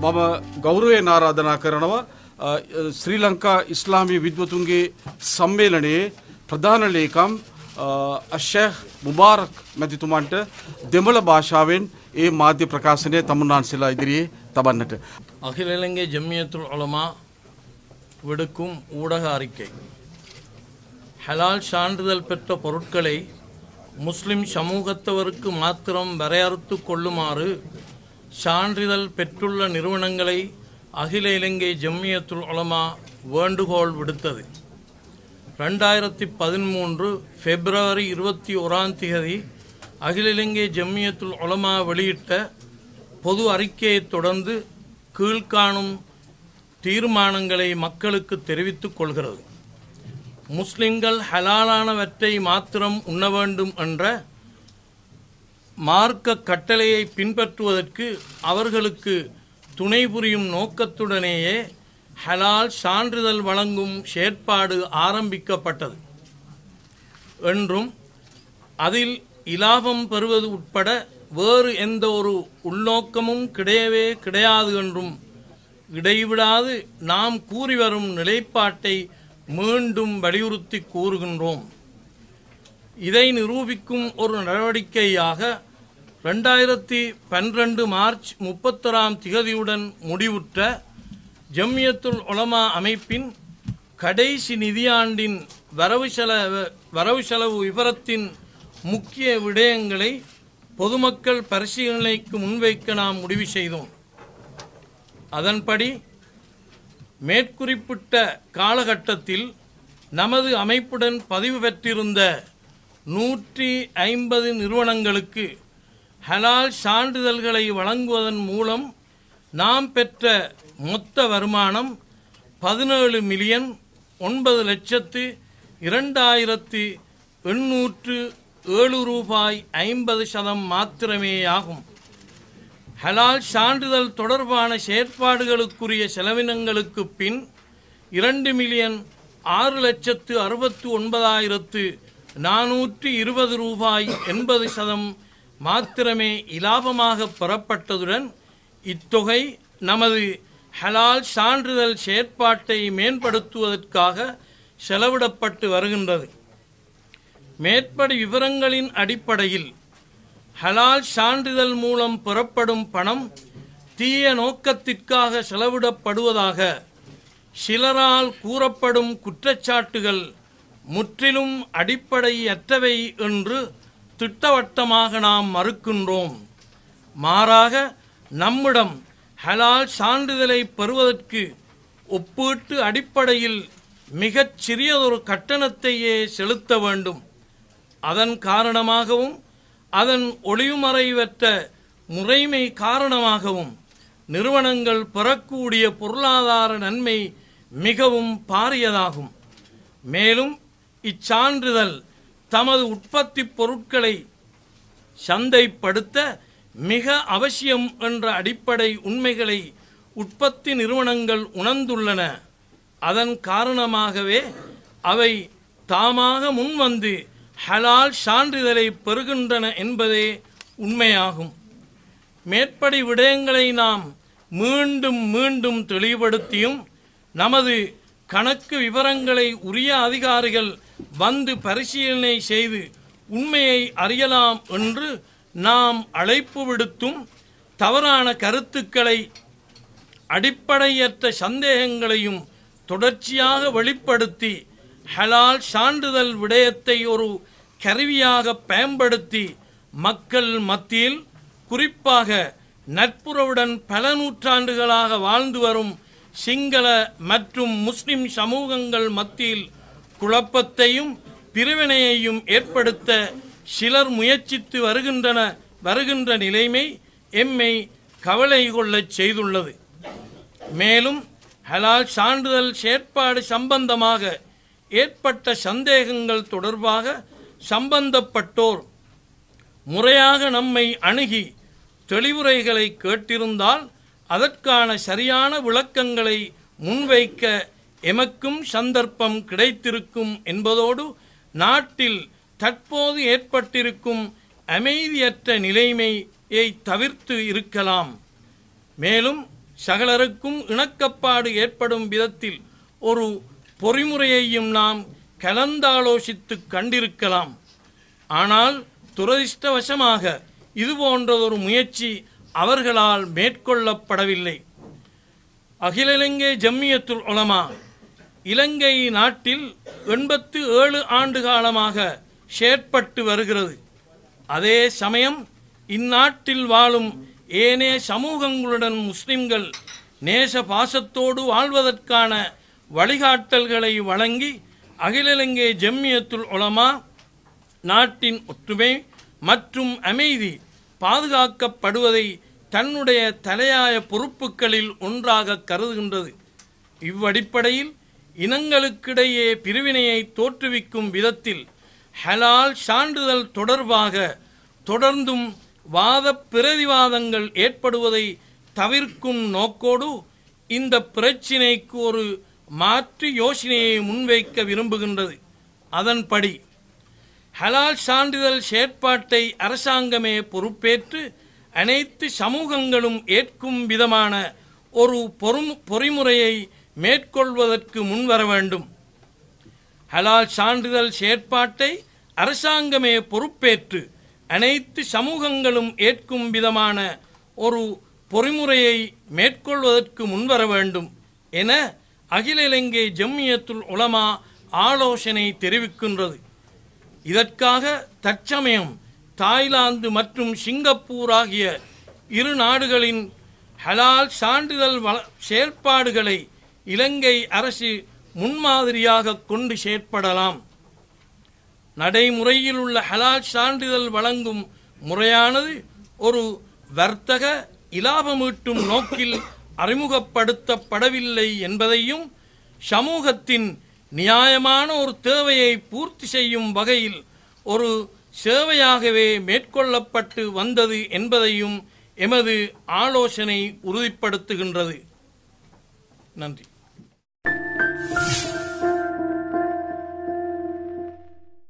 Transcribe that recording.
මම ගෞරවයෙන් ආරාධනා කරනවා ශ්‍රී ලංකා ඉස්ලාමී විද්වතුන්ගේ සම්මේලනයේ ප්‍රධාන ලේකම් අෂේඛ් මුබාරක් මැතිතුමන්ට දෙමළ භාෂාවෙන් ඒ මාධ්‍ය ප්‍රකාශනය තමුන්නාන්සේලා ඉදිරියේ තබන්නට. அகில இலங்கை ஜம்மியத்துல் உலமா விடுக்கும் ஊடக அறிக்கை. ஹலால் சான்றிதழ் பெற்ற பொருட்களை முஸ்லிம் சமூகத்தவருக்கு மாத்திரம் வரையறுத்து கொள்ளுமாறு சான்றிதழ் பெற்றுள்ள நிறுவனங்களை அகில இலங்கை ஜம்மியத்துல் உலமா வேண்டுகோள் விடுத்தது. 2013 பிப்ரவரி 21 அகில இலங்கை ஜம்மியத்துல் உலமா வெளியிட்ட பொது அறிக்கையை தொடர்ந்து கீழ்காணும் தீர்மானங்களை மக்களுக்கு தெரிவித்துக் கொள்கிறது. முஸ்லிம்கள் ஹலாலானவற்றை மாத்திரம் உண்ண வேண்டும் என்ற மார்க்க கட்டளையை பின்பற்றுவதற்கு அவர்களுக்கு துணை புரியும் நோக்கத்துடனேயே ஹலால் சான்றிதழ் வழங்கும் செயற்பாடு ஆரம்பிக்கப்பட்டது என்றும் அதில் இலாபம் பெறுவது உட்பட வேறு எந்த ஒரு உள்நோக்கமும் கிடையவே கிடையாது என்றும் இடைவிடாது நாம் கூறி வரும் நிலைப்பாட்டை மீண்டும் வலியுறுத்தி கூறுகின்றோம். இதை நிரூபிக்கும் ஒரு நடவடிக்கையாக 2012 மார்ச் 31 முடிவுற்ற ஜம்மியத்துல் உலமா அமைப்பின் கடைசி நிதியாண்டின் வரவு செலவு விவரத்தின் முக்கிய விடயங்களை பொதுமக்கள் பரிசீலனைக்கு முன்வைக்க நாம் முடிவு செய்தோம். அதன்படி மேற்குறிப்பிட்ட காலகட்டத்தில் நமது அமைப்புடன் பதிவு பெற்றிருந்த 150 நிறுவனங்களுக்கு ஹலால் சான்றிதழ்களை வழங்குவதன் மூலம் நாம் பெற்ற மொத்த வருமானம் 17,09,807 ரூபாய் 50 மாத்திரமேயாகும். ஹலால் சான்றிதழ் தொடர்பான செயற்பாடுகளுக்குரிய செலவினங்களுக்கு பின் 2,06,69,420 ரூபாய் 80 மாத்திரமே இலாபமாக பெறப்பட்டதுடன் இத்தொகை நமது ஹலால் சான்றிதழ் செயற்பாட்டை மேம்படுத்துவதற்காக செலவிடப்பட்டு வருகின்றது. மேற்படி விவரங்களின் அடிப்படையில் ஹலால் சான்றிதழ் மூலம் பெறப்படும் பணம் தீய நோக்கத்திற்காக செலவிடப்படுவதாக சிலரால் கூறப்படும் குற்றச்சாட்டுகள் முற்றிலும் அடிப்படையற்றவை என்று திட்டவட்டமாக நாம் மறுக்கின்றோம். மாறாக நம்மிடம் ஹலால் சான்றிதழை பெறுவதற்கு ஒப்பீட்டு அடிப்படையில் மிகச் சிறியதொரு கட்டணத்தையே செலுத்த வேண்டும். அதன் காரணமாகவும் அதன் ஒளிவுமறைவற்ற முறைமை காரணமாகவும் நிறுவனங்கள் பெறக்கூடிய பொருளாதார நன்மை மிகவும் பாரியதாகும். மேலும் இச்சான்றிதழ் தமது உற்பத்தி பொருட்களை சந்தைப்படுத்த மிக அவசியம் என்ற அடிப்படை உண்மைகளை உற்பத்தி நிறுவனங்கள் உணர்ந்துள்ளன. அதன் காரணமாகவே அவை தாமாக முன்வந்து ஹலால் சான்றிதழை பெறுகின்றன என்பதே உண்மையாகும். மேற்படி விடயங்களை நாம் மீண்டும் மீண்டும் தெளிவுபடுத்தியும் நமது கணக்கு விவரங்களை உரிய அதிகாரிகள் வந்து பரிசீலனை செய்து உண்மையை அறியலாம் என்று நாம் அழைப்பு விடுத்தும் தவறான கருத்துக்களை அடிப்படையற்ற சந்தேகங்களையும் தொடர்ச்சியாக வெளிப்படுத்தி ஹலால் சான்றிதழ் விடயத்தை ஒரு கருவியாக பயன்படுத்தி மக்கள் மத்தியில் குறிப்பாக நட்புறவுடன் பல நூற்றாண்டுகளாக வாழ்ந்து வரும் சிங்கள மற்றும் முஸ்லிம் சமூகங்கள் மத்தியில் குழப்பத்தையும் பிரிவினையையும் ஏற்படுத்த சிலர் முயற்சித்து வருகின்ற நிலைமை எம்மை கவலை கொள்ளச் செய்துள்ளது. மேலும் ஹலால் சான்றிதழ் செயற்பாடு சம்பந்தமாக ஏற்பட்ட சந்தேகங்கள் தொடர்பாக சம்பந்தப்பட்டோர் முறையாக நம்மை அணுகி தெளிவுரைகளை கேட்டிருந்தால் அதற்கான சரியான விளக்கங்களை முன்வைக்க எமக்கும் சந்தர்ப்பம் கிடைத்திருக்கும் என்பதோடு நாட்டில் தற்போது ஏற்பட்டிருக்கும் அமைதியற்ற நிலைமையை தவிர்த்து இருக்கலாம். மேலும் சகலருக்கும் இணக்கப்பாடு ஏற்படும் விதத்தில் ஒரு பொறிமுறையையும் நாம் கலந்தாலோசித்து கண்டிருக்கலாம். ஆனால் துரதிர்ஷ்டவசமாக இதுபோன்றதொரு முயற்சி அவர்களால் மேற்கொள்ளப்படவில்லை. அகில இலங்கை ஜம்மியத்துல் உலமா இலங்கை நாட்டில் 87 ஆண்டு காலமாக செயற்பட்டு வருகிறது. அதே சமயம் இந்நாட்டில் வாழும் ஏனைய சமூகங்களுடன் முஸ்லிம்கள் நேச பாசத்தோடு வாழ்வதற்கான வழிகாட்டல்களை வழங்கி அகில இலங்கை ஜம்மியத்துல் உலமா நாட்டின் ஒற்றுமை மற்றும் அமைதி பாதுகாக்கப்படுவதை தன்னுடைய தலையாய பொறுப்புகளில் ஒன்றாக கருதுகின்றது. இவ்வடிப்படையில் இனங்களுக்கிடையே பிரிவினையை தோற்றுவிக்கும் விதத்தில் ஹலால் சான்றிதழ் தொடர்பாக தொடர்ந்தும் வாத பிரதிவாதங்கள் ஏற்படுவதை தவிர்க்கும் நோக்கோடு இந்த பிரச்சினைக்கு ஒரு மாற்று யோசனையை முன்வைக்க விரும்புகின்றது. அதன்படி ஹலால் சான்றிதழ் செயற்பாட்டை அரசாங்கமே பொறுப்பேற்று அனைத்து சமூகங்களும் ஏற்கும் விதமான ஒரு பொறிமுறையை மேற்கொள்வதற்கு முன்வர வேண்டும். ஹலால் சான்றிதழ் செயற்பாட்டை அரசாங்கமே பொறுப்பேற்று அனைத்து சமூகங்களும் ஏற்கும் விதமான ஒரு பொறிமுறையை மேற்கொள்வதற்கு முன்வர வேண்டும் என அகில இலங்கை ஜம்மியத்துல் உலமா ஆலோசனை தெரிவிக்கின்றது. இதற்காக தற்சமயம் தாய்லாந்து மற்றும் சிங்கப்பூர் ஆகிய இரு நாடுகளின் ஹலால் சான்றிதழ் செயற்பாடுகளை இலங்கை அரசு முன்மாதிரியாக கொண்டு செயற்படலாம். நடைமுறையில் உள்ள ஹலால் சான்றிதழ் வழங்கும் முறையானது ஒரு வர்த்தக இலாபமீட்டும் நோக்கில் அறிமுகப்படுத்தப்படவில்லை என்பதையும் சமூகத்தின் நியாயமான ஒரு தேவையை பூர்த்தி செய்யும் வகையில் ஒரு சேவையாகவே மேற்கொள்ளப்பட்டு வந்தது என்பதையும் எமது ஆலோசனை உறுதிப்படுத்துகின்றது. நன்றி.